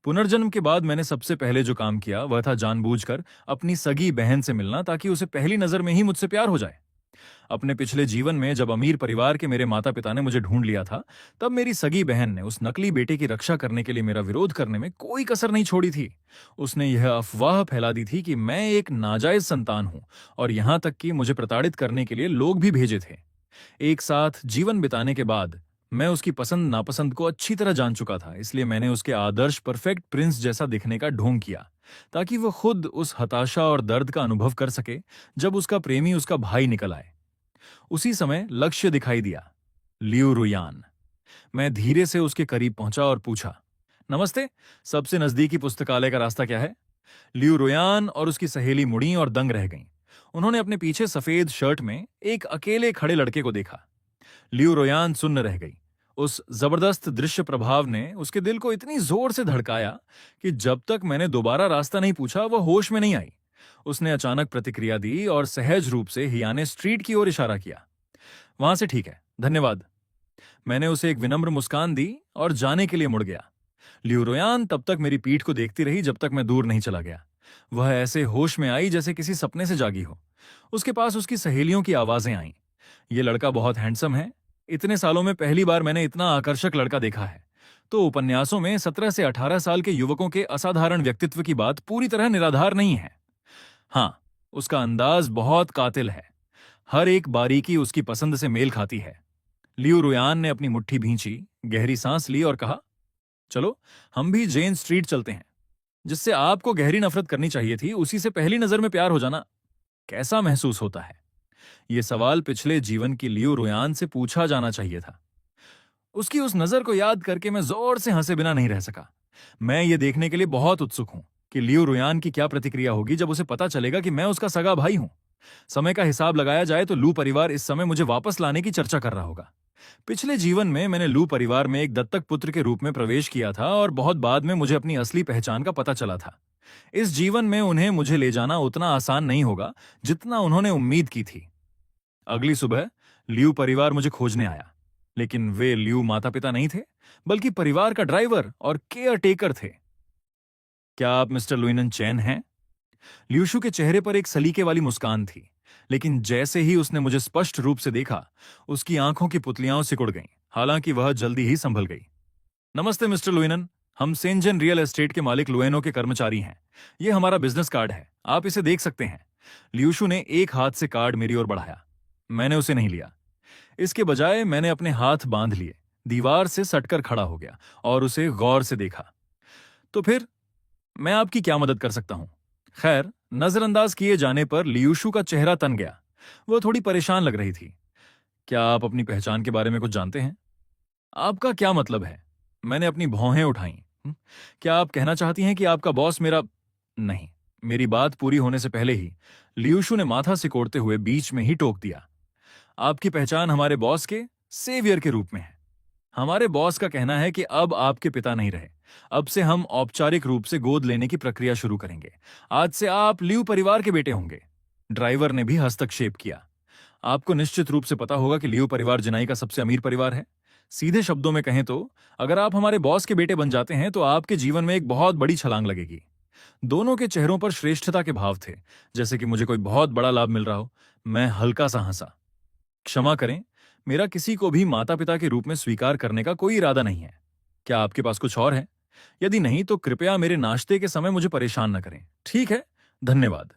पुनर्जन्म के बाद मैंने सबसे पहले जो काम किया वह था जानबूझकर अपनी सगी बहन से मिलना ताकि उसे पहली नजर में ही मुझसे प्यार हो जाए। अपने पिछले जीवन में जब अमीर परिवार के मेरे माता पिता ने मुझे ढूंढ लिया था, तब मेरी सगी बहन ने उस नकली बेटे की रक्षा करने के लिए मेरा विरोध करने में कोई कसर नहीं छोड़ी थी। उसने यह अफवाह फैला दी थी कि मैं एक नाजायज संतान हूं और यहां तक कि मुझे प्रताड़ित करने के लिए लोग भी भेजे थे। एक साथ जीवन बिताने के बाद मैं उसकी पसंद नापसंद को अच्छी तरह जान चुका था, इसलिए मैंने उसके आदर्श परफेक्ट प्रिंस जैसा दिखने का ढोंग किया ताकि वह खुद उस हताशा और दर्द का अनुभव कर सके जब उसका प्रेमी उसका भाई निकल आए। उसी समय लक्ष्य दिखाई दिया, लियू रुयान। मैं धीरे से उसके करीब पहुंचा और पूछा, नमस्ते, सबसे नजदीकी पुस्तकालय का रास्ता क्या है? लियू रुयान और उसकी सहेली मुड़ी और दंग रह गईं। उन्होंने अपने पीछे सफेद शर्ट में एक अकेले खड़े लड़के को देखा। लियू रोयान सुन्न रह गई। उस जबरदस्त दृश्य प्रभाव ने उसके दिल को इतनी जोर से धड़काया कि जब तक मैंने दोबारा रास्ता नहीं पूछा वह होश में नहीं आई। उसने अचानक प्रतिक्रिया दी और सहज रूप से हियाने स्ट्रीट की ओर इशारा किया। वहां से ठीक है, धन्यवाद। मैंने उसे एक विनम्र मुस्कान दी और जाने के लिए मुड़ गया। लियू रोयान तब तक मेरी पीठ को देखती रही जब तक मैं दूर नहीं चला गया। वह ऐसे होश में आई जैसे किसी सपने से जागी हो। उसके पास उसकी सहेलियों की आवाजें आईं। ये लड़का बहुत हैंडसम है। इतने सालों में पहली बार मैंने इतना आकर्षक लड़का देखा है। तो उपन्यासों में 17 से 18 साल के युवकों के असाधारण व्यक्तित्व की बात पूरी तरह निराधार नहीं है। हाँ, उसका अंदाज बहुत कातिल है। हर एक बारीकी उसकी पसंद से मेल खाती है। लियू रुयान ने अपनी मुट्ठी भींची, गहरी सांस ली और कहा, चलो हम भी जेन स्ट्रीट चलते हैं। जिससे आपको गहरी नफरत करनी चाहिए थी, उसी से पहली नजर में प्यार हो जाना कैसा महसूस होता है? यह सवाल पिछले जीवन की लियू रुयान से पूछा जाना चाहिए था। उसकी उस नजर को याद करके मैं जोर से हंसे बिना नहीं रह सका। मैं ये देखने के लिए बहुत उत्सुक हूं कि लियू रुयान की क्या प्रतिक्रिया होगी जब उसे पता चलेगा कि मैं उसका सगा भाई हूं। समय का हिसाब लगाया जाए तो लू परिवार इस समय मुझे वापस लाने की चर्चा कर रहा होगा। पिछले जीवन में मैंने लू परिवार में एक दत्तक पुत्र के रूप में प्रवेश किया था और बहुत बाद में मुझे अपनी असली पहचान का पता चला था। इस जीवन में उन्हें मुझे ले जाना उतना आसान नहीं होगा जितना उन्होंने उम्मीद की थी। अगली सुबह लियू परिवार मुझे खोजने आया, लेकिन वे लियू माता पिता नहीं थे, बल्कि परिवार का ड्राइवर और केयर टेकर थे। क्या आप मिस्टर लुइनन चैन हैं? लियूशु के चेहरे पर एक सलीके वाली मुस्कान थी, लेकिन जैसे ही उसने मुझे स्पष्ट रूप से देखा, उसकी आंखों की पुतलियां सिकुड़ गईं, हालांकि वह जल्दी ही संभल गई। नमस्ते मिस्टर लुइनन, हम सेंजन रियल एस्टेट के मालिक लुएनो के कर्मचारी हैं। यह हमारा बिजनेस कार्ड है, आप इसे देख सकते हैं। लियूशु ने एक हाथ से कार्ड मेरी ओर बढ़ाया। मैंने उसे नहीं लिया। इसके बजाय मैंने अपने हाथ बांध लिए, दीवार से सटकर खड़ा हो गया और उसे गौर से देखा। तो फिर मैं आपकी क्या मदद कर सकता हूं? खैर, नजरअंदाज किए जाने पर लियूशु का चेहरा तन गया। वह थोड़ी परेशान लग रही थी। क्या आप अपनी पहचान के बारे में कुछ जानते हैं? आपका क्या मतलब है? मैंने अपनी भौहें उठाईं। क्या आप कहना चाहती हैं कि आपका बॉस मेरा... नहीं। मेरी बात पूरी होने से पहले ही लियूशु ने माथा सिकोड़ते हुए बीच में ही टोक दिया। आपकी पहचान हमारे बॉस के सेवियर के रूप में है। हमारे बॉस का कहना है कि अब आपके पिता नहीं रहे। अब से हम औपचारिक रूप से गोद लेने की प्रक्रिया शुरू करेंगे। आज से आप लियू परिवार के बेटे होंगे। ड्राइवर ने भी हस्तक्षेप किया। आपको निश्चित रूप से पता होगा कि लियू परिवार जिनाई का सबसे अमीर परिवार है। सीधे शब्दों में कहें तो अगर आप हमारे बॉस के बेटे बन जाते हैं तो आपके जीवन में एक बहुत बड़ी छलांग लगेगी। दोनों के चेहरों पर श्रेष्ठता के भाव थे, जैसे कि मुझे कोई बहुत बड़ा लाभ मिल रहा हो। मैं हल्का सा हंसा। क्षमा करें, मेरा किसी को भी माता पिता के रूप में स्वीकार करने का कोई इरादा नहीं है। क्या आपके पास कुछ और है? यदि नहीं तो कृपया मेरे नाश्ते के समय मुझे परेशान न करें। ठीक है, धन्यवाद।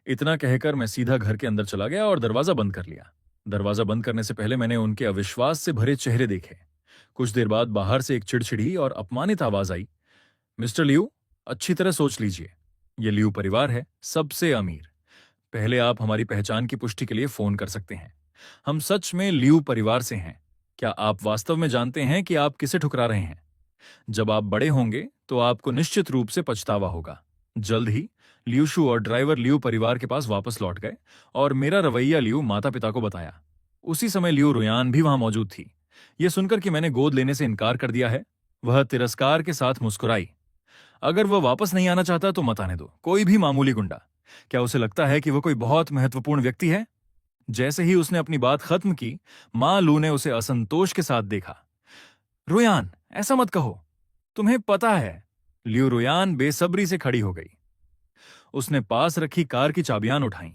इतना कहकर मैं सीधा घर के अंदर चला गया और दरवाजा बंद कर लिया। दरवाजा बंद करने से पहले मैंने उनके अविश्वास से भरे चेहरे देखे। कुछ देर बाद बाहर से एक चिड़चिड़ी और अपमानित आवाज आई। मिस्टर लियू, अच्छी तरह सोच लीजिए। यह लियू परिवार है, सबसे अमीर। पहले आप हमारी पहचान की पुष्टि के लिए फोन कर सकते हैं। हम सच में लियू परिवार से हैं। क्या आप वास्तव में जानते हैं कि आप किसे ठुकरा रहे हैं? जब आप बड़े होंगे तो आपको निश्चित रूप से पछतावा होगा। जल्द ही लियूशु और ड्राइवर लियू परिवार के पास वापस लौट गए और मेरा रवैया लियू माता पिता को बताया। उसी समय लियू रुयान भी वहां मौजूद थी। यह सुनकर कि मैंने गोद लेने से इनकार कर दिया है, वह तिरस्कार के साथ मुस्कुराई। अगर वह वापस नहीं आना चाहता तो मत आने दो, कोई भी मामूली गुंडा। क्या उसे लगता है कि वह कोई बहुत महत्वपूर्ण व्यक्ति है? जैसे ही उसने अपनी बात खत्म की, मां लू ने उसे असंतोष के साथ देखा। रुयान, ऐसा मत कहो। तुम्हें पता है लियू रुयान बेसब्री से खड़ी हो गई। उसने पास रखी कार की चाबियां उठाई।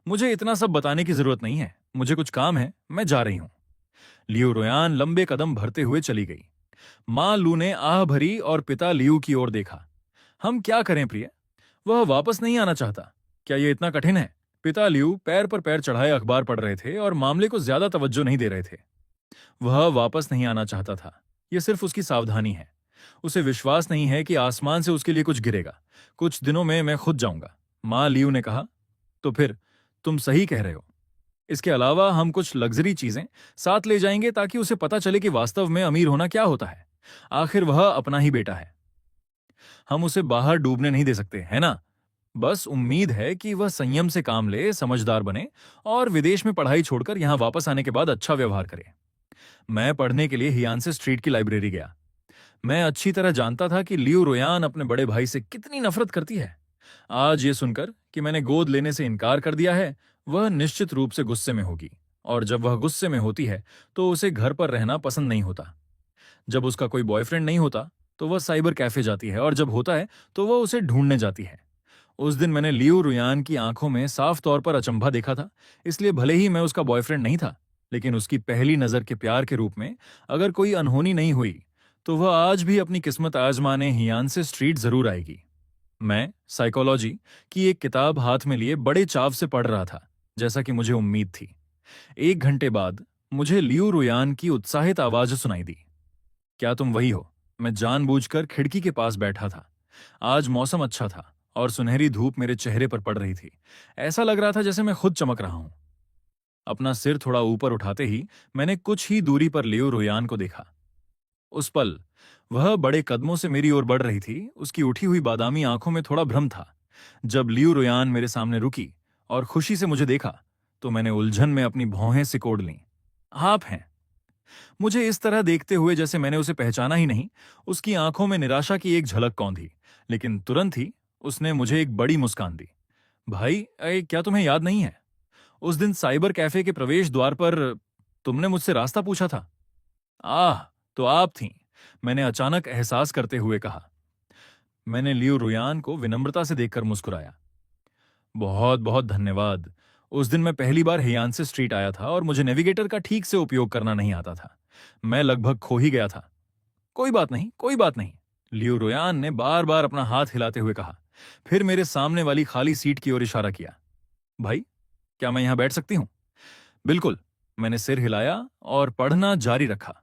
मुझे इतना सब बताने की जरूरत नहीं है, मुझे कुछ काम है, मैं जा रही हूं। लियू रुयान लंबे कदम भरते हुए चली गई। मां लू ने आह भरी और पिता लियू की ओर देखा। हम क्या करें प्रिय? वह वापस नहीं आना चाहता। क्या यह इतना कठिन है? पिता लियू पैर पर पैर चढ़ाए अखबार पढ़ रहे थे और मामले को ज्यादा तवज्जो नहीं दे रहे थे। वह वापस नहीं आना चाहता था। यह सिर्फ उसकी सावधानी है। उसे विश्वास नहीं है कि आसमान से उसके लिए कुछ गिरेगा। कुछ दिनों में मैं खुद जाऊंगा। मां लियू ने कहा। तो फिर तुम सही कह रहे हो। इसके अलावा हम कुछ लग्जरी चीजें साथ ले जाएंगे ताकि उसे पता चले कि वास्तव में अमीर होना क्या होता है। आखिर वह अपना ही बेटा है। हम उसे बाहर डूबने नहीं दे सकते, है ना? बस उम्मीद है कि वह संयम से काम ले, समझदार बने और विदेश में पढ़ाई छोड़कर यहां वापस आने के बाद अच्छा व्यवहार करे। मैं पढ़ने के लिए हियानसे स्ट्रीट की लाइब्रेरी गया। मैं अच्छी तरह जानता था कि लियू रोयान अपने बड़े भाई से कितनी नफरत करती है। आज ये सुनकर कि मैंने गोद लेने से इनकार कर दिया है, वह निश्चित रूप से गुस्से में होगी। और जब वह गुस्से में होती है तो उसे घर पर रहना पसंद नहीं होता। जब उसका कोई बॉयफ्रेंड नहीं होता तो वह साइबर कैफे जाती है और जब होता है तो वह उसे ढूंढने जाती है। उस दिन मैंने लियू रुयान की आंखों में साफ तौर पर अचंभा देखा था। इसलिए भले ही मैं उसका बॉयफ्रेंड नहीं था, लेकिन उसकी पहली नजर के प्यार के रूप में अगर कोई अनहोनी नहीं हुई तो वह आज भी अपनी किस्मत आजमाने हियानसे स्ट्रीट जरूर आएगी। मैं साइकोलॉजी की एक किताब हाथ में लिए बड़े चाव से पढ़ रहा था, जैसा कि मुझे उम्मीद थी। 1 घंटे बाद मुझे लियू रुयान की उत्साहित आवाज सुनाई दी। क्या तुम वही हो? मैं जानबूझकर खिड़की के पास बैठा था। आज मौसम अच्छा था और सुनहरी धूप मेरे चेहरे पर पड़ रही थी। ऐसा लग रहा था जैसे मैं खुद चमक रहा हूं। अपना सिर थोड़ा ऊपर उठाते ही मैंने कुछ ही दूरी पर लियू रुयान को देखा। उस पल वह बड़े कदमों से मेरी ओर बढ़ रही थी। उसकी उठी हुई बादामी आंखों में थोड़ा भ्रम था। जब लियू रुयान मेरे सामने रुकी और खुशी से मुझे देखा तो मैंने उलझन में अपनी भौहें सिकोड़ लीं। आप हैं। मुझे इस तरह देखते हुए जैसे मैंने उसे पहचाना ही नहीं। उसकी आंखों में निराशा की एक झलक कौंधी, लेकिन तुरंत ही उसने मुझे एक बड़ी मुस्कान दी। भाई, क्या तुम्हें याद नहीं है? उस दिन साइबर कैफे के प्रवेश द्वार पर तुमने मुझसे रास्ता पूछा था। आह, तो आप थीं। मैंने अचानक एहसास करते हुए कहा। मैंने लियू रुयान को विनम्रता से देखकर मुस्कुराया। बहुत बहुत धन्यवाद। उस दिन मैं पहली बार हियानसे स्ट्रीट आया था और मुझे नेविगेटर का ठीक से उपयोग करना नहीं आता था। मैं लगभग खो ही गया था। कोई बात नहीं, कोई बात नहीं, लियू रुयान ने बार बार अपना हाथ हिलाते हुए कहा। फिर मेरे सामने वाली खाली सीट की ओर इशारा किया। भाई, क्या मैं यहां बैठ सकती हूं? बिल्कुल। मैंने सिर हिलाया और पढ़ना जारी रखा।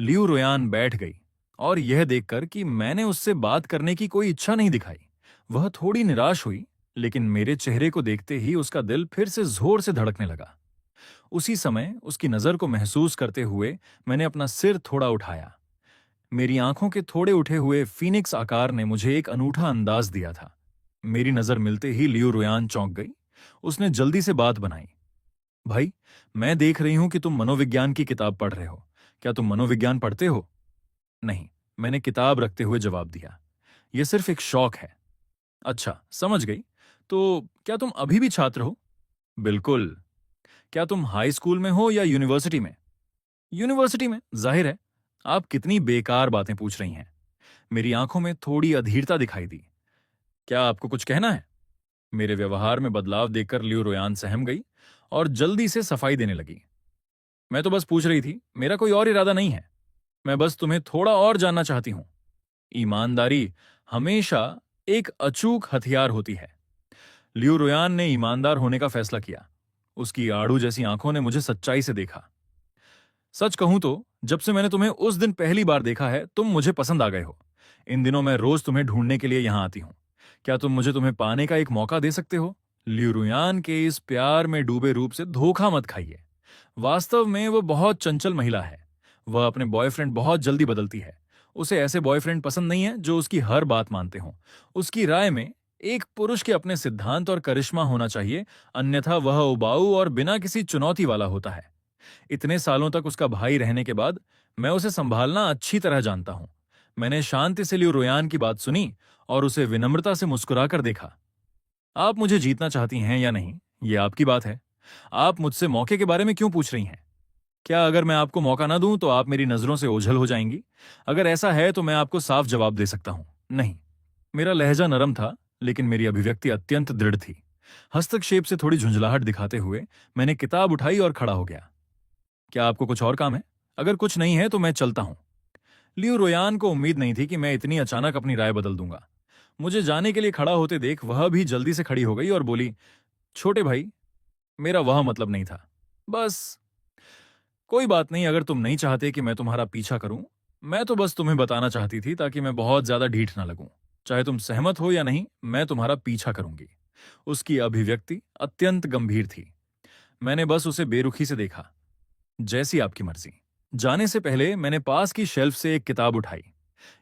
लियू रुयान बैठ गई और यह देखकर कि मैंने उससे बात करने की कोई इच्छा नहीं दिखाई, वह थोड़ी निराश हुई। लेकिन मेरे चेहरे को देखते ही उसका दिल फिर से जोर से धड़कने लगा। उसी समय उसकी नजर को महसूस करते हुए मैंने अपना सिर थोड़ा उठाया। मेरी आंखों के थोड़े उठे हुए फीनिक्स आकार ने मुझे एक अनूठा अंदाज दिया था। मेरी नजर मिलते ही लियू रुयान चौंक गई। उसने जल्दी से बात बनाई। भाई, मैं देख रही हूं कि तुम मनोविज्ञान की किताब पढ़ रहे हो। क्या तुम मनोविज्ञान पढ़ते हो? नहीं, मैंने किताब रखते हुए जवाब दिया। यह सिर्फ एक शौक है। अच्छा, समझ गई। तो क्या तुम अभी भी छात्र हो? बिल्कुल। क्या तुम हाई स्कूल में हो या यूनिवर्सिटी में? यूनिवर्सिटी में। जाहिर है। आप कितनी बेकार बातें पूछ रही हैं। मेरी आंखों में थोड़ी अधीरता दिखाई दी। क्या आपको कुछ कहना है? मेरे व्यवहार में बदलाव देखकर लियू रोयान सहम गई और जल्दी से सफाई देने लगी। मैं तो बस पूछ रही थी, मेरा कोई और इरादा नहीं है। मैं बस तुम्हें थोड़ा और जानना चाहती हूं। ईमानदारी हमेशा एक अचूक हथियार होती है। लियू रोयान ने ईमानदार होने का फैसला किया। उसकी आड़ू जैसी आंखों ने मुझे सच्चाई से देखा। सच कहूं तो जब से मैंने तुम्हें उस दिन पहली बार देखा है, तुम मुझे पसंद आ गए हो। इन दिनों मैं रोज तुम्हें ढूंढने के लिए यहां आती हूं। क्या तुम मुझे तुम्हें पाने का एक मौका दे सकते हो? लियू रुयान के इस प्यार में डूबे रूप से धोखा मत खाइए। वास्तव में वो बहुत चंचल महिला है। वह अपने बॉयफ्रेंड बहुत जल्दी बदलती है। उसे ऐसे बॉयफ्रेंड पसंद नहीं है जो उसकी हर बात मानते हों। उसकी राय में एक पुरुष के अपने सिद्धांत और करिश्मा होना चाहिए, अन्यथा वह उबाऊ और बिना किसी चुनौती वाला होता है। इतने सालों तक उसका भाई रहने के बाद मैं उसे संभालना अच्छी तरह जानता हूं। मैंने शांति से लियू रोयान की बात सुनी और उसे विनम्रता से मुस्कुराकर देखा। आप मुझे जीतना चाहती हैं या नहीं, ये आपकी बात है। आप मुझसे मौके के बारे में क्यों पूछ रही हैं? क्या अगर मैं आपको मौका ना दूं तो आप मेरी नजरों से ओझल हो जाएंगी? अगर ऐसा है तो मैं आपको साफ जवाब दे सकता हूं। नहीं। मेरा लहजा नरम था, लेकिन मेरी अभिव्यक्ति अत्यंत दृढ़ थी। हस्तक्षेप से थोड़ी झुंझलाहट दिखाते हुए मैंने किताब उठाई और खड़ा हो गया। क्या आपको कुछ और काम है? अगर कुछ नहीं है तो मैं चलता हूं। लियो रोयान को उम्मीद नहीं थी कि मैं इतनी अचानक अपनी राय बदल दूंगा। मुझे जाने के लिए खड़ा होते देख वह भी जल्दी से खड़ी हो गई और बोली, छोटे भाई, मेरा वह मतलब नहीं था। बस कोई बात नहीं, अगर तुम नहीं चाहते कि मैं तुम्हारा पीछा करूं, मैं तो बस तुम्हें बताना चाहती थी ताकि मैं बहुत ज्यादा ढीठ ना लगूं। चाहे तुम सहमत हो या नहीं, मैं तुम्हारा पीछा करूंगी। उसकी अभिव्यक्ति अत्यंत गंभीर थी। मैंने बस उसे बेरुखी से देखा। जैसी आपकी मर्जी। जाने से पहले मैंने पास की शेल्फ से एक किताब उठाई।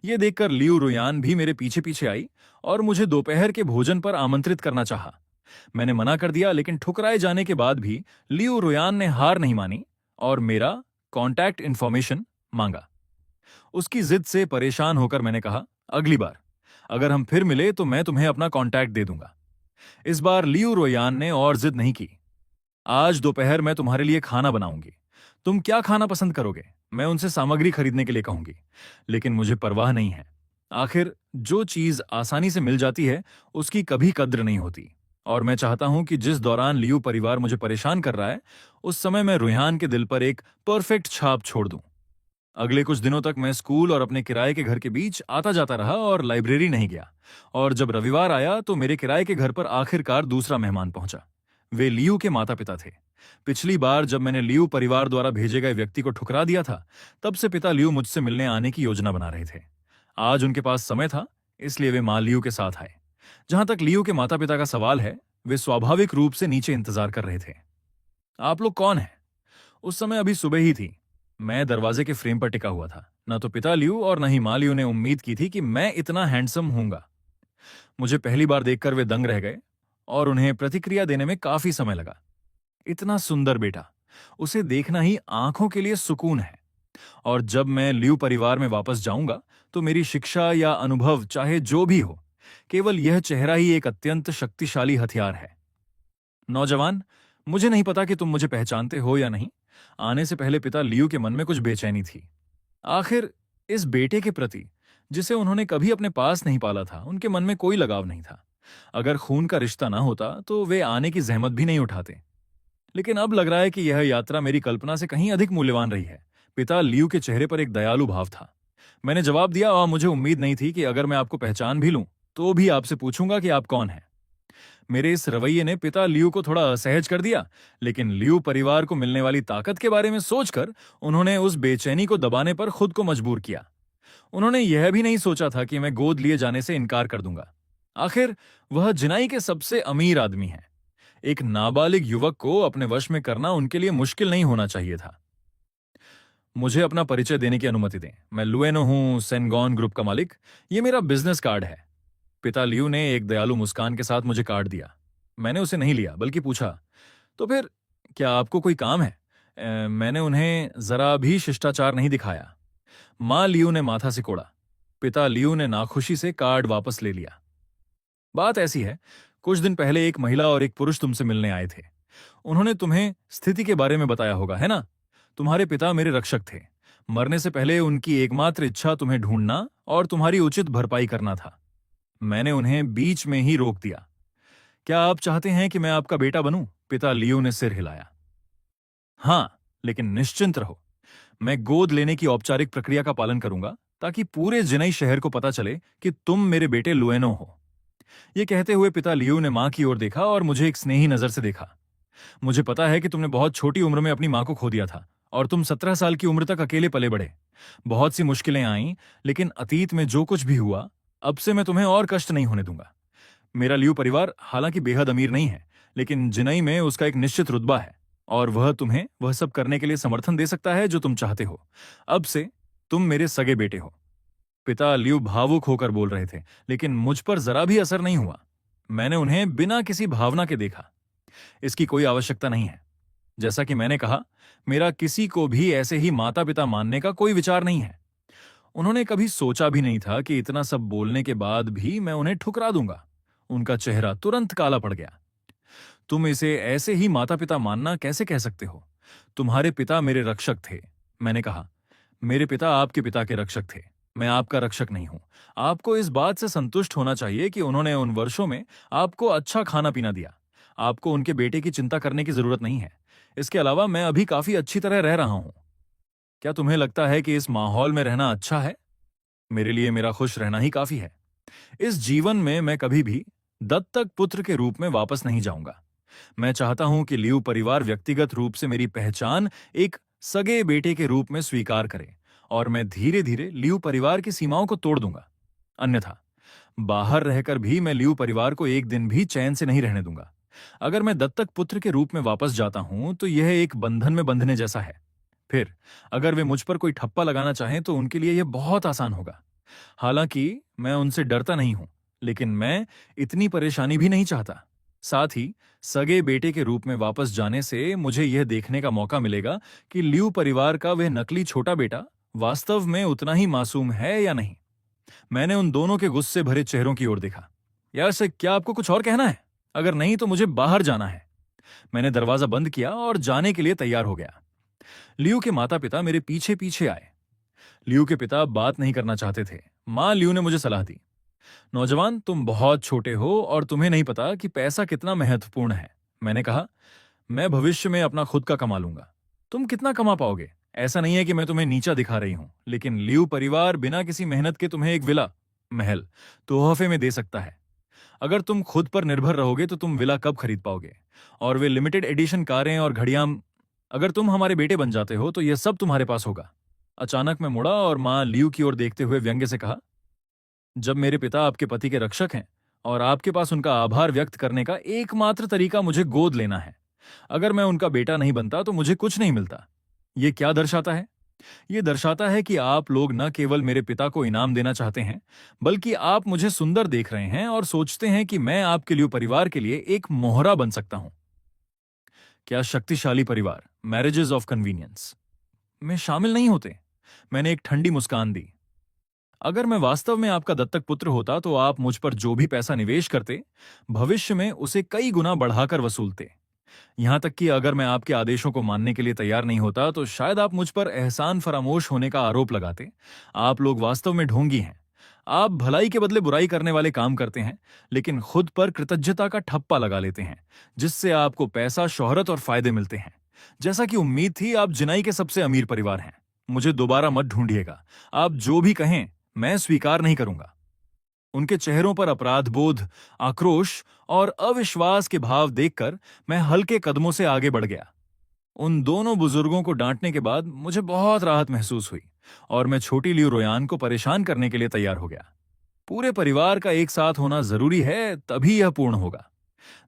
यह देखकर लियू रुयान भी मेरे पीछे पीछे आई और मुझे दोपहर के भोजन पर आमंत्रित करना चाहा। मैंने मना कर दिया, लेकिन ठुकराए जाने के बाद भी लियू रुयान ने हार नहीं मानी और मेरा कॉन्टैक्ट इंफॉर्मेशन मांगा। उसकी जिद से परेशान होकर मैंने कहा, अगली बार अगर हम फिर मिले तो मैं तुम्हें अपना कॉन्टैक्ट दे दूंगा। इस बार लियू रोयान ने और जिद नहीं की। आज दोपहर मैं तुम्हारे लिए खाना बनाऊंगी। तुम क्या खाना पसंद करोगे? मैं उनसे सामग्री खरीदने के लिए कहूंगी, लेकिन मुझे परवाह नहीं है। आखिर जो चीज आसानी से मिल जाती है उसकी कभी कद्र नहीं होती, और मैं चाहता हूं कि जिस दौरान लियू परिवार मुझे परेशान कर रहा है उस समय मैं रुहान के दिल पर एक परफेक्ट छाप छोड़ दूं। अगले कुछ दिनों तक मैं स्कूल और अपने किराए के घर के बीच आता जाता रहा और लाइब्रेरी नहीं गया। और जब रविवार आया तो मेरे किराए के घर पर आखिरकार दूसरा मेहमान पहुंचा। वे लियू के माता पिता थे। पिछली बार जब मैंने लियू परिवार द्वारा भेजे गए व्यक्ति को ठुकरा दिया था, तब से पिता लियू मुझसे मिलने आने की योजना बना रहे थे। आज उनके पास समय था, इसलिए वे मां लियू के साथ आए। जहां तक लियू के माता पिता का सवाल है, वे स्वाभाविक रूप से नीचे इंतजार कर रहे थे। आप लोग कौन हैं? उस समय अभी सुबह ही थी। मैं दरवाजे के फ्रेम पर टिका हुआ था। न तो पिता लियू और न ही मां लियू ने उम्मीद की थी कि मैं इतना हैंडसम हूंगा। मुझे पहली बार देखकर वे दंग रह गए और उन्हें प्रतिक्रिया देने में काफी समय लगा। इतना सुंदर बेटा, उसे देखना ही आंखों के लिए सुकून है। और जब मैं लियू परिवार में वापस जाऊंगा तो मेरी शिक्षा या अनुभव चाहे जो भी हो, केवल यह चेहरा ही एक अत्यंत शक्तिशाली हथियार है। नौजवान, मुझे नहीं पता कि तुम मुझे पहचानते हो या नहीं। आने से पहले पिता लियू के मन में कुछ बेचैनी थी। आखिर इस बेटे के प्रति, जिसे उन्होंने कभी अपने पास नहीं पाला था, उनके मन में कोई लगाव नहीं था। अगर खून का रिश्ता ना होता तो वे आने की जहमत भी नहीं उठाते। लेकिन अब लग रहा है कि यह यात्रा मेरी कल्पना से कहीं अधिक मूल्यवान रही है। पिता लियू के चेहरे पर एक दयालु भाव था। मैंने जवाब दिया, और मुझे उम्मीद नहीं थी कि अगर मैं आपको पहचान भी लूं तो भी आपसे पूछूंगा कि आप कौन हैं। मेरे इस रवैये ने पिता लियू को थोड़ा असहज कर दिया, लेकिन लियू परिवार को मिलने वाली ताकत के बारे में सोचकर उन्होंने उस बेचैनी को दबाने पर खुद को मजबूर किया। उन्होंने यह भी नहीं सोचा था कि मैं गोद लिए जाने से इनकार कर दूंगा। आखिर वह जिनाई के सबसे अमीर आदमी है। एक नाबालिग युवक को अपने वश में करना उनके लिए मुश्किल नहीं होना चाहिए था। मुझे अपना परिचय देने की अनुमति दें। मैं लुएनो हूं, सेनगॉन ग्रुप का मालिक। ये मेरा बिजनेस कार्ड है। पिता लियू ने एक दयालु मुस्कान के साथ मुझे कार्ड दिया। मैंने उसे नहीं लिया, बल्कि पूछा, तो फिर क्या आपको कोई काम है? मैंने उन्हें जरा भी शिष्टाचार नहीं दिखाया। मां लियू ने माथा सिकोड़ा। पिता लियू ने नाखुशी से कार्ड वापस ले लिया। बात ऐसी है, कुछ दिन पहले एक महिला और एक पुरुष तुमसे मिलने आए थे। उन्होंने तुम्हें स्थिति के बारे में बताया होगा, है ना? तुम्हारे पिता मेरे रक्षक थे। मरने से पहले उनकी एकमात्र इच्छा तुम्हें ढूंढना और तुम्हारी उचित भरपाई करना था। मैंने उन्हें बीच में ही रोक दिया। क्या आप चाहते हैं कि मैं आपका बेटा बनूं? पिता लियू ने सिर हिलाया। हां, लेकिन निश्चिंत रहो, मैं गोद लेने की औपचारिक प्रक्रिया का पालन करूंगा ताकि पूरे जिनई शहर को पता चले कि तुम मेरे बेटे लुएनो हो। यह कहते हुए पिता लियू ने मां की ओर देखा और मुझे एक स्नेही नजर से देखा। मुझे पता है कि तुमने बहुत छोटी उम्र में अपनी मां को खो दिया था और तुम 17 साल की उम्र तक अकेले पले बढ़े। बहुत सी मुश्किलें आईं, लेकिन अतीत में जो कुछ भी हुआ, अब से मैं तुम्हें और कष्ट नहीं होने दूंगा। मेरा लियू परिवार हालांकि बेहद अमीर नहीं है, लेकिन जिनई में उसका एक निश्चित रुतबा है और वह तुम्हें वह सब करने के लिए समर्थन दे सकता है जो तुम चाहते हो। अब से तुम मेरे सगे बेटे हो। पिता लियू भावुक होकर बोल रहे थे, लेकिन मुझ पर जरा भी असर नहीं हुआ। मैंने उन्हें बिना किसी भावना के देखा। इसकी कोई आवश्यकता नहीं है। जैसा कि मैंने कहा, मेरा किसी को भी ऐसे ही माता पिता मानने का कोई विचार नहीं है। उन्होंने कभी सोचा भी नहीं था कि इतना सब बोलने के बाद भी मैं उन्हें ठुकरा दूंगा। उनका चेहरा तुरंत काला पड़ गया। तुम इसे ऐसे ही माता पिता मानना कैसे कह सकते हो? तुम्हारे पिता मेरे रक्षक थे। मैंने कहा, मेरे पिता आपके पिता के रक्षक थे। मैं आपका रक्षक नहीं हूं। आपको इस बात से संतुष्ट होना चाहिए कि उन्होंने उन वर्षों में आपको अच्छा खाना पीना दिया। आपको उनके बेटे की चिंता करने की जरूरत नहीं है। इसके अलावा मैं अभी काफी अच्छी तरह रह रहा हूं। क्या तुम्हें लगता है कि इस माहौल में रहना अच्छा है? मेरे लिए मेरा खुश रहना ही काफी है। इस जीवन में मैं कभी भी दत्तक पुत्र के रूप में वापस नहीं जाऊंगा। मैं चाहता हूं कि लियू परिवार व्यक्तिगत रूप से मेरी पहचान एक सगे बेटे के रूप में स्वीकार करे, और मैं धीरे धीरे लियू परिवार की सीमाओं को तोड़ दूंगा। अन्यथा बाहर रहकर भी मैं लियू परिवार को एक दिन भी चैन से नहीं रहने दूंगा। अगर मैं दत्तक पुत्र के रूप में वापस जाता हूं तो यह एक बंधन में बंधने जैसा है। फिर अगर वे मुझ पर कोई ठप्पा लगाना चाहें तो उनके लिए यह बहुत आसान होगा। हालांकि मैं उनसे डरता नहीं हूं, लेकिन मैं इतनी परेशानी भी नहीं चाहता। साथ ही सगे बेटे के रूप में वापस जाने से मुझे यह देखने का मौका मिलेगा कि लियू परिवार का वह नकली छोटा बेटा वास्तव में उतना ही मासूम है या नहीं। मैंने उन दोनों के गुस्से भरे चेहरों की ओर देखा। यार से क्या आपको कुछ और कहना है? अगर नहीं तो मुझे बाहर जाना है। मैंने दरवाजा बंद किया और जाने के लिए तैयार हो गया। लियू के माता पिता मेरे पीछे पीछे आए। लियू के पिता बात नहीं करना चाहते थे। मां लियू ने मुझे सलाह दी, नौजवान तुम बहुत छोटे हो और तुम्हें नहीं पता कि पैसा कितना महत्वपूर्ण है। मैंने कहा, मैं भविष्य में अपना खुद का कमा लूंगा। तुम कितना कमा पाओगे? ऐसा नहीं है कि मैं तुम्हें नीचा दिखा रही हूं, लेकिन लियू परिवार बिना किसी मेहनत के तुम्हें एक विला महल तोहफे में दे सकता है। अगर तुम खुद पर निर्भर रहोगे तो तुम विला कब खरीद पाओगे? और वे लिमिटेड एडिशन कारें और घड़ियां। अगर तुम हमारे बेटे बन जाते हो तो यह सब तुम्हारे पास होगा। अचानक मैं मुड़ा और मां लियू की ओर देखते हुए व्यंग्य से कहा, जब मेरे पिता आपके पति के रक्षक हैं और आपके पास उनका आभार व्यक्त करने का एकमात्र तरीका मुझे गोद लेना है, अगर मैं उनका बेटा नहीं बनता तो मुझे कुछ नहीं मिलता। ये क्या दर्शाता है? ये दर्शाता है कि आप लोग न केवल मेरे पिता को इनाम देना चाहते हैं, बल्कि आप मुझे सुंदर देख रहे हैं और सोचते हैं कि मैं आपके लिए परिवार के लिए एक मोहरा बन सकता हूं। क्या शक्तिशाली परिवार मैरिजेस ऑफ कन्वीनियंस में शामिल नहीं होते? मैंने एक ठंडी मुस्कान दी। अगर मैं वास्तव में आपका दत्तक पुत्र होता तो आप मुझ पर जो भी पैसा निवेश करते, भविष्य में उसे कई गुना बढ़ाकर वसूलते। यहां तक कि अगर मैं आपके आदेशों को मानने के लिए तैयार नहीं होता तो शायद आप मुझ पर एहसान फरामोश होने का आरोप लगाते। आप लोग वास्तव में ढोंगी हैं। आप भलाई के बदले बुराई करने वाले काम करते हैं, लेकिन खुद पर कृतज्ञता का ठप्पा लगा लेते हैं, जिससे आपको पैसा, शोहरत और फायदे मिलते हैं। जैसा कि उम्मीद थी, आप जिनाई के सबसे अमीर परिवार हैं। मुझे दोबारा मत ढूंढिएगा। आप जो भी कहें मैं स्वीकार नहीं करूंगा। उनके चेहरों पर अपराध बोध, आक्रोश और अविश्वास के भाव देखकर मैं हल्के कदमों से आगे बढ़ गया। उन दोनों बुजुर्गों को डांटने के बाद मुझे बहुत राहत महसूस हुई और मैं छोटी लियू रोयान को परेशान करने के लिए तैयार हो गया। पूरे परिवार का एक साथ होना जरूरी है, तभी यह पूर्ण होगा।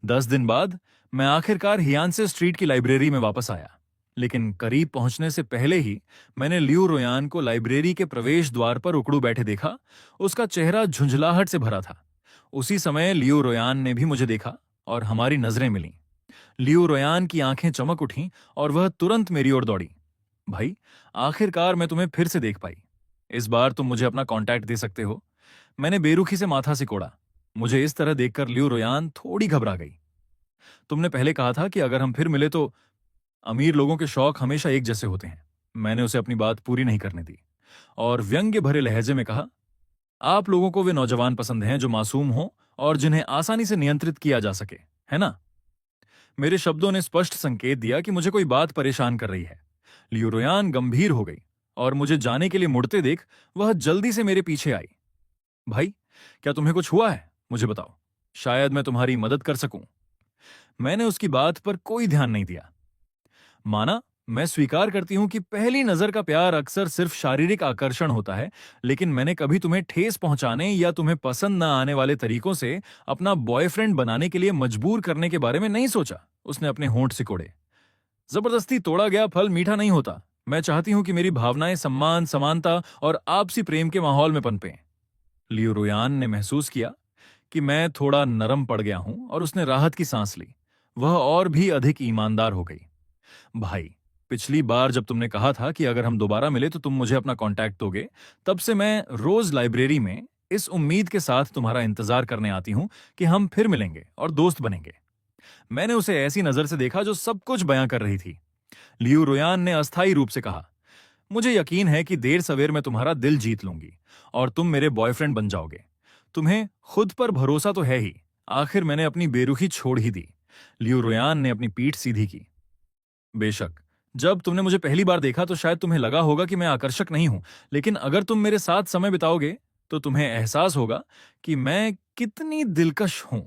10 दिन बाद मैं आखिरकार हियानसे स्ट्रीट की लाइब्रेरी में वापस आया, लेकिन करीब पहुंचने से पहले ही मैंने लियू रोयान को लाइब्रेरी के प्रवेश द्वार पर उकड़ू बैठे देखा। उसका चेहरा झुंझलाहट से भरा था। उसी समय लियू रोयान ने भी मुझे देखा और हमारी नजरें मिलीं। लियू रोयान की आंखें चमक उठीं और वह तुरंत मेरी ओर दौड़ी। भाई, आखिरकार मैं तुम्हें फिर से देख पाई। इस बार तुम मुझे अपना कांटेक्ट दे सकते हो? मैंने बेरुखी से माथा सिकोड़ा। मुझे इस तरह देखकर लियू रोयान थोड़ी घबरा गई। तुमने पहले कहा था कि अगर हम फिर मिले तो। अमीर लोगों के शौक हमेशा एक जैसे होते हैं। मैंने उसे अपनी बात पूरी नहीं करने दी और व्यंग्य भरे लहजे में कहा, आप लोगों को वे नौजवान पसंद हैं जो मासूम हों और जिन्हें आसानी से नियंत्रित किया जा सके, है ना? मेरे शब्दों ने स्पष्ट संकेत दिया कि मुझे कोई बात परेशान कर रही है। लियू रोयान गंभीर हो गई और मुझे जाने के लिए मुड़ते देख वह जल्दी से मेरे पीछे आई। भाई, क्या तुम्हें कुछ हुआ है? मुझे बताओ, शायद मैं तुम्हारी मदद कर सकूं। मैंने उसकी बात पर कोई ध्यान नहीं दिया। माना, मैं स्वीकार करती हूं कि पहली नजर का प्यार अक्सर सिर्फ शारीरिक आकर्षण होता है, लेकिन मैंने कभी तुम्हें ठेस पहुंचाने या तुम्हें पसंद न आने वाले तरीकों से अपना बॉयफ्रेंड बनाने के लिए मजबूर करने के बारे में नहीं सोचा। उसने अपने होंठ सिकोड़े। जबरदस्ती तोड़ा गया फल मीठा नहीं होता। मैं चाहती हूं कि मेरी भावनाएं सम्मान, समानता और आपसी प्रेम के माहौल में पनपें। लियू रोयान ने महसूस किया कि मैं थोड़ा नरम पड़ गया हूं और उसने राहत की सांस ली। वह और भी अधिक ईमानदार हो गई। भाई, पिछली बार जब तुमने कहा था कि अगर हम दोबारा मिले तो तुम मुझे अपना कांटेक्ट दोगे, तब से मैं रोज लाइब्रेरी में इस उम्मीद के साथ तुम्हारा इंतजार करने आती हूं कि हम फिर मिलेंगे और दोस्त बनेंगे। मैंने उसे ऐसी नजर से देखा जो सब कुछ बयां कर रही थी। लियू रोयान ने अस्थायी रूप से कहा, मुझे यकीन है कि देर सवेर मैं तुम्हारा दिल जीत लूंगी और तुम मेरे बॉयफ्रेंड बन जाओगे। तुम्हें खुद पर भरोसा तो है ही। आखिर मैंने अपनी बेरुखी छोड़ ही दी। लियू रुयान ने अपनी पीठ सीधी की। बेशक, जब तुमने मुझे पहली बार देखा तो शायद तुम्हें लगा होगा कि मैं आकर्षक नहीं हूं, लेकिन अगर तुम मेरे साथ समय बिताओगे तो तुम्हें एहसास होगा कि मैं कितनी दिलकश हूं।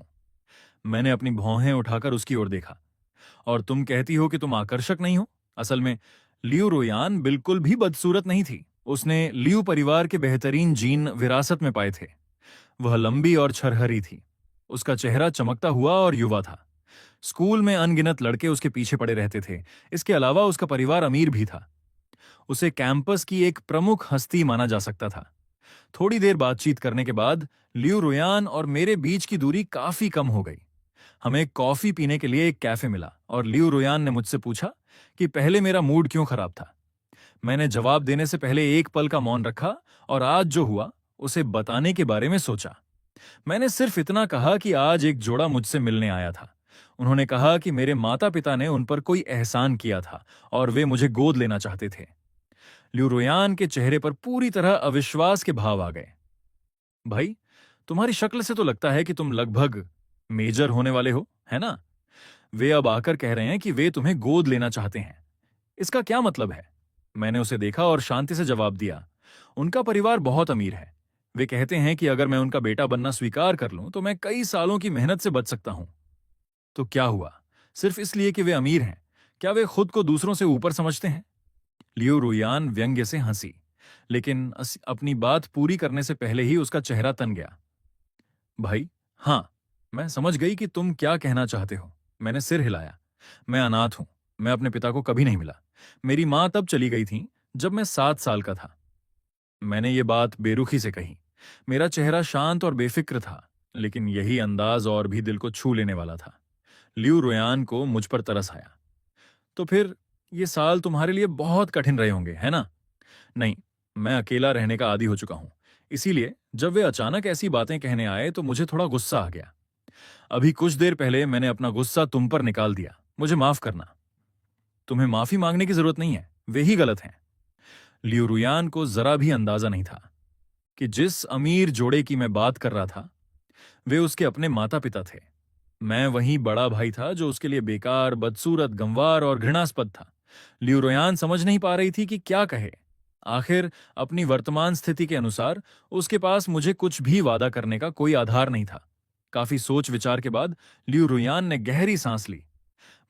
मैंने अपनी भौहें उठाकर उसकी ओर देखा। और तुम कहती हो कि तुम आकर्षक नहीं हो? असल में लियू रोयान बिल्कुल भी बदसूरत नहीं थी। उसने लियू परिवार के बेहतरीन जीन विरासत में पाए थे। वह लंबी और छरहरी थी। उसका चेहरा चमकता हुआ और युवा था। स्कूल में अनगिनत लड़के उसके पीछे पड़े रहते थे। इसके अलावा उसका परिवार अमीर भी था। उसे कैंपस की एक प्रमुख हस्ती माना जा सकता था। थोड़ी देर बातचीत करने के बाद लियू रोयान और मेरे बीच की दूरी काफी कम हो गई। हमें कॉफी पीने के लिए एक कैफे मिला और लियू रोयान ने मुझसे पूछा कि पहले मेरा मूड क्यों खराब था। मैंने जवाब देने से पहले एक पल का मौन रखा और आज जो हुआ उसे बताने के बारे में सोचा। मैंने सिर्फ इतना कहा कि आज एक जोड़ा मुझसे मिलने आया था। उन्होंने कहा कि मेरे माता पिता ने उन पर कोई एहसान किया था और वे मुझे गोद लेना चाहते थे। लियू रोयान के चेहरे पर पूरी तरह अविश्वास के भाव आ गए। भाई, तुम्हारी शक्ल से तो लगता है कि तुम लगभग मेजर होने वाले हो, है ना? वे अब आकर कह रहे हैं कि वे तुम्हें गोद लेना चाहते हैं। इसका क्या मतलब है? मैंने उसे देखा और शांति से जवाब दिया। उनका परिवार बहुत अमीर है। वे कहते हैं कि अगर मैं उनका बेटा बनना स्वीकार कर लूं तो मैं कई सालों की मेहनत से बच सकता हूं। तो क्या हुआ? सिर्फ इसलिए कि वे अमीर हैं, क्या वे खुद को दूसरों से ऊपर समझते हैं? लियो रुयान व्यंग्य से हंसी, लेकिन अपनी बात पूरी करने से पहले ही उसका चेहरा तन गया। भाई, हाँ, मैं समझ गई कि तुम क्या कहना चाहते हो। मैंने सिर हिलाया। मैं अनाथ हूं। मैं अपने पिता को कभी नहीं मिला। मेरी मां तब चली गई थी जब मैं 7 साल का था। मैंने ये बात बेरुखी से कही। मेरा चेहरा शांत और बेफिक्र था, लेकिन यही अंदाज और भी दिल को छू लेने वाला था। लियू रोयान को मुझ पर तरस आया। तो फिर ये साल तुम्हारे लिए बहुत कठिन रहे होंगे, है ना? नहीं, मैं अकेला रहने का आदी हो चुका हूं। इसीलिए जब वे अचानक ऐसी बातें कहने आए तो मुझे थोड़ा गुस्सा आ गया। अभी कुछ देर पहले मैंने अपना गुस्सा तुम पर निकाल दिया। मुझे माफ करना। तुम्हें माफी मांगने की जरूरत नहीं है, वे ही गलत हैं। लियू रुयान को जरा भी अंदाजा नहीं था कि जिस अमीर जोड़े की मैं बात कर रहा था वे उसके अपने माता पिता थे। मैं वही बड़ा भाई था जो उसके लिए बेकार, बदसूरत, गंवार और घृणास्पद था। लियू रोयान समझ नहीं पा रही थी कि क्या कहे। आखिर अपनी वर्तमान स्थिति के अनुसार उसके पास मुझे कुछ भी वादा करने का कोई आधार नहीं था। काफी सोच विचार के बाद लियू रुयान ने गहरी सांस ली।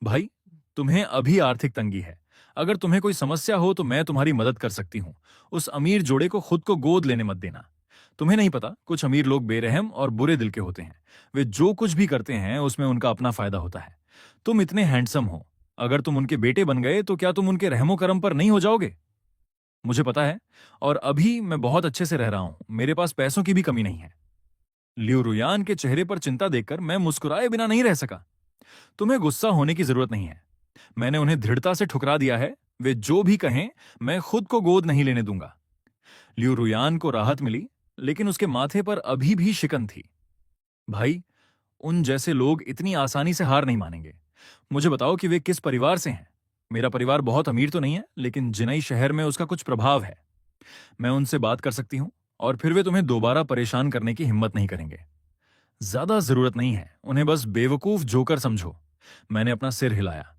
भाई, तुम्हें अभी आर्थिक तंगी है। अगर तुम्हें कोई समस्या हो तो मैं तुम्हारी मदद कर सकती हूं। उस अमीर जोड़े को खुद को गोद लेने मत देना। तुम्हें नहीं पता, कुछ अमीर लोग बेरहम और बुरे दिल के होते हैं। वे जो कुछ भी करते हैं उसमें उनका अपना फायदा होता है। तुम इतने हैंडसम हो, अगर तुम उनके बेटे बन गए तो क्या तुम उनके रहमो करम पर नहीं हो जाओगे? मुझे पता है, और अभी मैं बहुत अच्छे से रह रहा हूं। मेरे पास पैसों की भी कमी नहीं है। लियू रुयान के चेहरे पर चिंता देखकर मैं मुस्कुराए बिना नहीं रह सका। तुम्हें गुस्सा होने की जरूरत नहीं है। मैंने उन्हें दृढ़ता से ठुकरा दिया है। वे जो भी कहें, मैं खुद को गोद नहीं लेने दूंगा। लियू रुयान को राहत मिली, लेकिन उसके माथे पर अभी भी शिकन थी। भाई, उन जैसे लोग इतनी आसानी से हार नहीं मानेंगे। मुझे बताओ कि वे किस परिवार से हैं। मेरा परिवार बहुत अमीर तो नहीं है, लेकिन जिनई शहर में उसका कुछ प्रभाव है। मैं उनसे बात कर सकती हूं और फिर वे तुम्हें दोबारा परेशान करने की हिम्मत नहीं करेंगे। ज्यादा जरूरत नहीं है, उन्हें बस बेवकूफ जोकर समझो। मैंने अपना सिर हिलाया।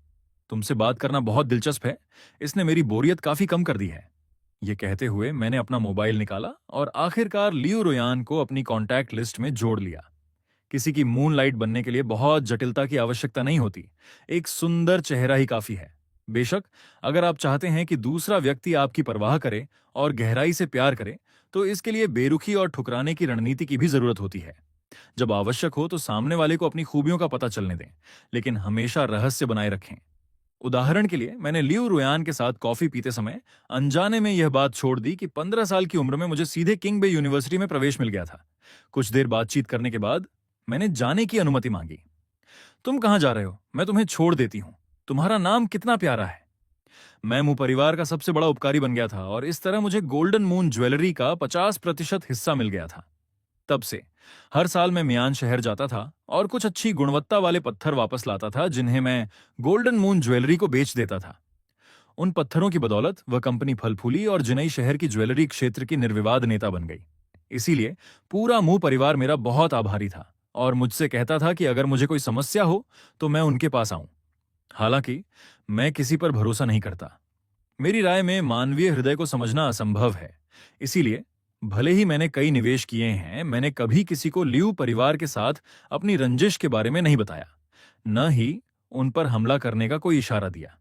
तुमसे बात करना बहुत दिलचस्प है। इसने मेरी बोरियत काफी कम कर दी है। ये कहते हुए मैंने अपना मोबाइल निकाला और आखिरकार लियू रोयान को अपनी कॉन्टैक्ट लिस्ट में जोड़ लिया। किसी की मूनलाइट बनने के लिए बहुत जटिलता की आवश्यकता नहीं होती। एक सुंदर चेहरा ही काफी है। बेशक, अगर आप चाहते हैं कि दूसरा व्यक्ति आपकी परवाह करे और गहराई से प्यार करे, तो इसके लिए बेरुखी और ठुकराने की रणनीति की भी जरूरत होती है। जब आवश्यक हो तो सामने वाले को अपनी खूबियों का पता चलने दें, लेकिन हमेशा रहस्य बनाए रखें। उदाहरण के लिए, मैंने लियू रुयान के साथ कॉफी पीते समय अनजाने में यह बात छोड़ दी कि 15 साल की उम्र में मुझे सीधे किंग बे यूनिवर्सिटी में प्रवेश मिल गया था। कुछ देर बातचीत करने के बाद मैंने जाने की अनुमति मांगी। तुम कहां जा रहे हो? मैं तुम्हें छोड़ देती हूं। तुम्हारा नाम कितना प्यारा है। मैं मुंह परिवार का सबसे बड़ा उपकारी बन गया था और इस तरह मुझे गोल्डन मून ज्वेलरी का 50% हिस्सा मिल गया था। तब से हर साल मैं मियान शहर जाता था और कुछ अच्छी गुणवत्ता वाले पत्थर वापस लाता था, जिन्हें मैं गोल्डन मून ज्वेलरी को बेच देता था। उन पत्थरों की बदौलत वह कंपनी फल फूली और जिनई शहर की ज्वेलरी क्षेत्र की निर्विवाद नेता बन गई। इसीलिए पूरा मुंह परिवार मेरा बहुत आभारी था और मुझसे कहता था कि अगर मुझे कोई समस्या हो तो मैं उनके पास आऊं। हालांकि मैं किसी पर भरोसा नहीं करता। मेरी राय में मानवीय हृदय को समझना असंभव है। इसीलिए भले ही मैंने कई निवेश किए हैं, मैंने कभी किसी को लियू परिवार के साथ अपनी रंजिश के बारे में नहीं बताया, न ही उन पर हमला करने का कोई इशारा दिया।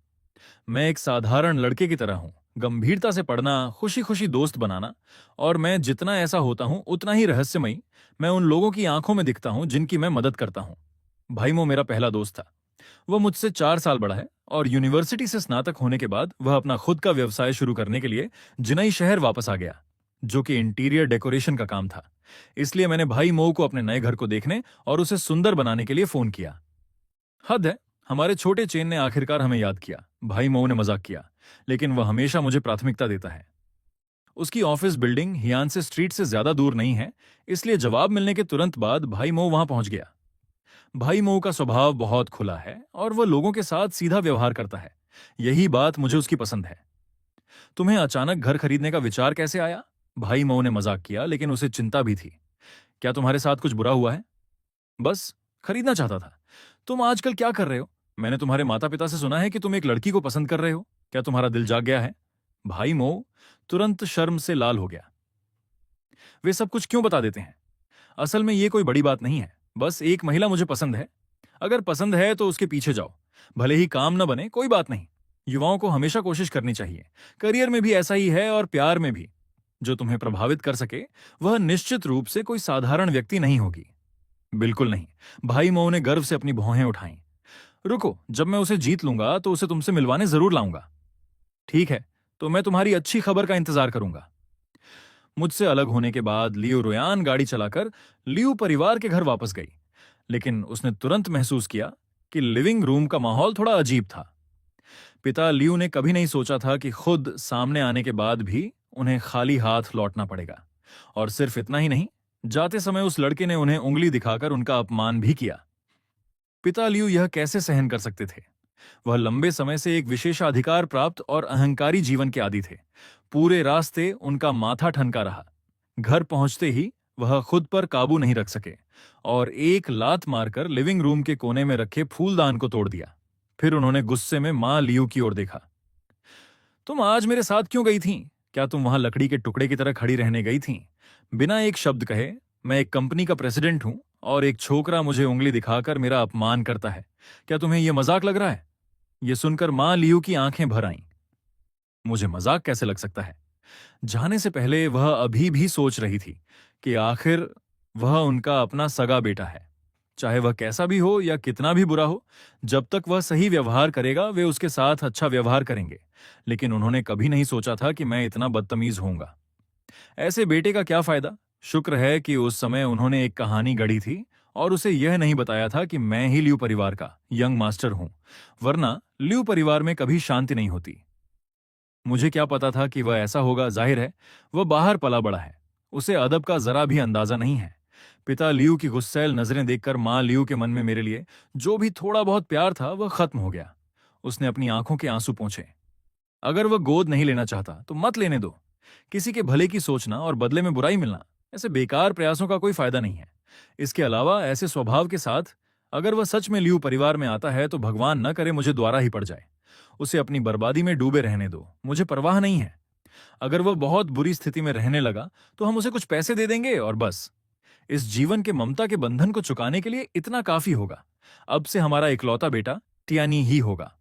मैं एक साधारण लड़के की तरह हूं, गंभीरता से पढ़ना, खुशी खुशी दोस्त बनाना, और मैं जितना ऐसा होता हूं उतना ही रहस्यमयी मैं उन लोगों की आंखों में दिखता हूं जिनकी मैं मदद करता हूं। भाई मो मेरा पहला दोस्त था। वह मुझसे 4 साल बड़ा है और यूनिवर्सिटी से स्नातक होने के बाद वह अपना खुद का व्यवसाय शुरू करने के लिए जिनई शहर वापस आ गया, जो कि इंटीरियर डेकोरेशन का काम था। इसलिए मैंने भाई मो को अपने नए घर को देखने और उसे सुंदर बनाने के लिए फोन किया। हद है, हमारे छोटे चेन ने आखिरकार हमें याद किया। भाई मो ने मजाक किया, लेकिन वह हमेशा मुझे प्राथमिकता देता है। उसकी ऑफिस बिल्डिंग हियानसे स्ट्रीट से ज्यादा दूर नहीं है, इसलिए जवाब मिलने के तुरंत बाद भाई मो वहां पहुंच गया। भाई मो का स्वभाव बहुत खुला है और वह लोगों के साथ सीधा व्यवहार करता है। यही बात मुझे उसकी पसंद है। तुम्हें अचानक घर खरीदने का विचार कैसे आया? भाई मो ने मजाक किया, लेकिन उसे चिंता भी थी। क्या तुम्हारे साथ कुछ बुरा हुआ है? बस खरीदना चाहता था। तुम आजकल क्या कर रहे हो? मैंने तुम्हारे माता पिता से सुना है कि तुम एक लड़की को पसंद कर रहे हो। क्या तुम्हारा दिल जाग गया है? भाई मो तुरंत शर्म से लाल हो गया। वे सब कुछ क्यों बता देते हैं? असल में ये कोई बड़ी बात नहीं है। बस एक महिला मुझे पसंद है। अगर पसंद है तो उसके पीछे जाओ। भले ही काम न बने, कोई बात नहीं। युवाओं को हमेशा कोशिश करनी चाहिए। करियर में भी ऐसा ही है और प्यार में भी। जो तुम्हें प्रभावित कर सके वह निश्चित रूप से कोई साधारण व्यक्ति नहीं होगी। बिल्कुल नहीं। भाई मो ने गर्व से अपनी भौहें उठाईं। रुको, जब मैं उसे जीत लूंगा तो उसे तुमसे मिलवाने जरूर लाऊंगा। ठीक है, तो मैं तुम्हारी अच्छी खबर का इंतजार करूंगा। मुझसे अलग होने के बाद लियो रोयान गाड़ी चलाकर लियू परिवार के घर वापस गई, लेकिन उसने तुरंत महसूस किया कि लिविंग रूम का माहौल थोड़ा अजीब था। पिता लियू ने कभी नहीं सोचा था कि खुद सामने आने के बाद भी उन्हें खाली हाथ लौटना पड़ेगा। और सिर्फ इतना ही नहीं, जाते समय उस लड़के ने उन्हें उंगली दिखाकर उनका अपमान भी किया। पिता लियू यह कैसे सहन कर सकते थे? वह लंबे समय से एक विशेषाधिकार प्राप्त और अहंकारी जीवन के आदी थे। पूरे रास्ते उनका माथा ठनका रहा। घर पहुंचते ही वह खुद पर काबू नहीं रख सके और एक लात मारकर लिविंग रूम के कोने में रखे फूलदान को तोड़ दिया। फिर उन्होंने गुस्से में मां लियू की ओर देखा। तुम आज मेरे साथ क्यों गई थीं? क्या तुम वहां लकड़ी के टुकड़े की तरह खड़ी रहने गई थीं? बिना एक शब्द कहे, मैं एक कंपनी का प्रेसिडेंट हूं और एक छोकरा मुझे उंगली दिखाकर मेरा अपमान करता है। क्या तुम्हें यह मजाक लग रहा है? यह सुनकर मां लियू की आंखें भर आईं। मुझे मजाक कैसे लग सकता है? जाने से पहले वह अभी भी सोच रही थी कि आखिर वह उनका अपना सगा बेटा है। चाहे वह कैसा भी हो या कितना भी बुरा हो, जब तक वह सही व्यवहार करेगा वे उसके साथ अच्छा व्यवहार करेंगे। लेकिन उन्होंने कभी नहीं सोचा था कि मैं इतना बदतमीज होऊंगा। ऐसे बेटे का क्या फायदा? शुक्र है कि उस समय उन्होंने एक कहानी गढ़ी थी और उसे यह नहीं बताया था कि मैं ही लियू परिवार का यंग मास्टर हूं, वरना लियू परिवार में कभी शांति नहीं होती। मुझे क्या पता था कि वह ऐसा होगा? जाहिर है, वह बाहर पला बड़ा है, उसे अदब का जरा भी अंदाजा नहीं है। पिता लियू की गुस्सैल नजरें देखकर मां लियू के मन में मेरे लिए जो भी थोड़ा बहुत प्यार था वह खत्म हो गया। उसने अपनी आंखों के आंसू पोंछे। अगर वह गोद नहीं लेना चाहता तो मत लेने दो। किसी के भले की सोचना और बदले में बुराई मिलना, ऐसे बेकार प्रयासों का कोई फायदा नहीं है। इसके अलावा ऐसे स्वभाव के साथ अगर वह सच में लियू परिवार में आता है तो भगवान न करे मुझे द्वारा ही पड़ जाए। उसे अपनी बर्बादी में डूबे रहने दो, मुझे परवाह नहीं है। अगर वह बहुत बुरी स्थिति में रहने लगा तो हम उसे कुछ पैसे दे देंगे और बस। इस जीवन के ममता के बंधन को चुकाने के लिए इतना काफी होगा। अब से हमारा इकलौता बेटा टियानी ही होगा।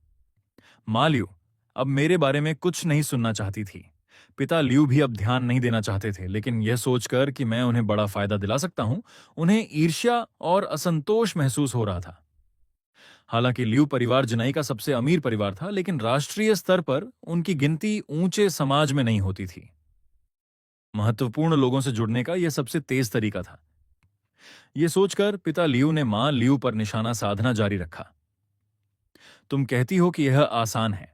मां लियू अब मेरे बारे में कुछ नहीं सुनना चाहती थी। पिता लियू भी अब ध्यान नहीं देना चाहते थे, लेकिन यह सोचकर कि मैं उन्हें बड़ा फायदा दिला सकता हूं, उन्हें ईर्ष्या और असंतोष महसूस हो रहा था। हालांकि लियू परिवार जिनाई का सबसे अमीर परिवार था, लेकिन राष्ट्रीय स्तर पर उनकी गिनती ऊंचे समाज में नहीं होती थी। महत्वपूर्ण लोगों से जुड़ने का यह सबसे तेज तरीका था। यह सोचकर पिता लियू ने मां लियू पर निशाना साधना जारी रखा। तुम कहती हो कि यह आसान है,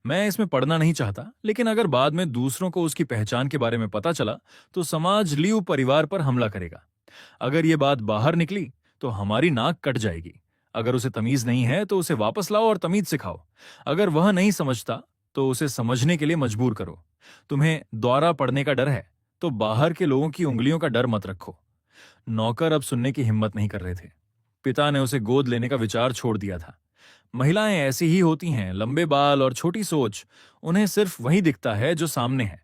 मैं इसमें पढ़ना नहीं चाहता, लेकिन अगर बाद में दूसरों को उसकी पहचान के बारे में पता चला तो समाज लियू परिवार पर हमला करेगा। अगर यह बात बाहर निकली तो हमारी नाक कट जाएगी। अगर उसे तमीज नहीं है तो उसे वापस लाओ और तमीज सिखाओ। अगर वह नहीं समझता तो उसे समझने के लिए मजबूर करो। तुम्हें द्वारा पड़ने का डर है, तो बाहर के लोगों की उंगलियों का डर मत रखो। नौकर अब सुनने की हिम्मत नहीं कर रहे थे। पिता ने उसे गोद लेने का विचार छोड़ दिया था। महिलाएं ऐसी ही होती हैं, लंबे बाल और छोटी सोच। उन्हें सिर्फ वही दिखता है जो सामने है।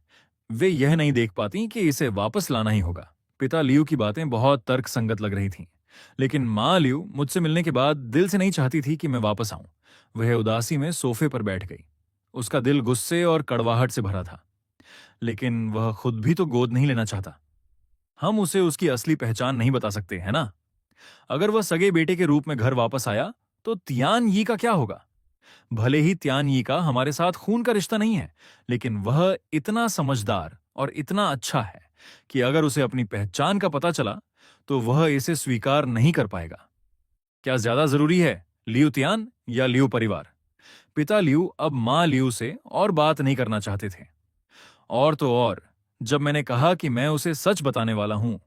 वे यह नहीं देख पाती कि इसे वापस लाना ही होगा। पिता लियू की बातें बहुत तर्कसंगत लग रही थीं, लेकिन माँ लियू मुझसे मिलने के बाद दिल से नहीं चाहती थी कि मैं वापस आऊं। वह उदासी में सोफे पर बैठ गई। उसका दिल गुस्से और कड़वाहट से भरा था, लेकिन वह खुद भी तो गोद नहीं लेना चाहता। हम उसे उसकी असली पहचान नहीं बता सकते, है ना? अगर वह सगे बेटे के रूप में घर वापस आया, तो तियान यी का क्या होगा? भले ही त्यान यी का हमारे साथ खून का रिश्ता नहीं है, लेकिन वह इतना समझदार और इतना अच्छा है कि अगर उसे अपनी पहचान का पता चला, तो वह इसे स्वीकार नहीं कर पाएगा। क्या ज्यादा जरूरी है, लियू त्यान या लियू परिवार? पिता लियू अब मां लियू से और बात नहीं करना चाहते थे। और तो और, जब मैंने कहा कि मैं उसे सच बताने वाला हूं,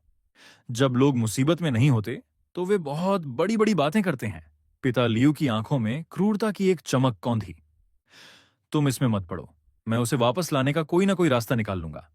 जब लोग मुसीबत में नहीं होते, तो वे बहुत बड़ी बड़ी बातें करते हैं। पिता लियू की आंखों में क्रूरता की एक चमक कौंधी। तुम इसमें मत पड़ो, मैं उसे वापस लाने का कोई ना कोई रास्ता निकाल लूंगा।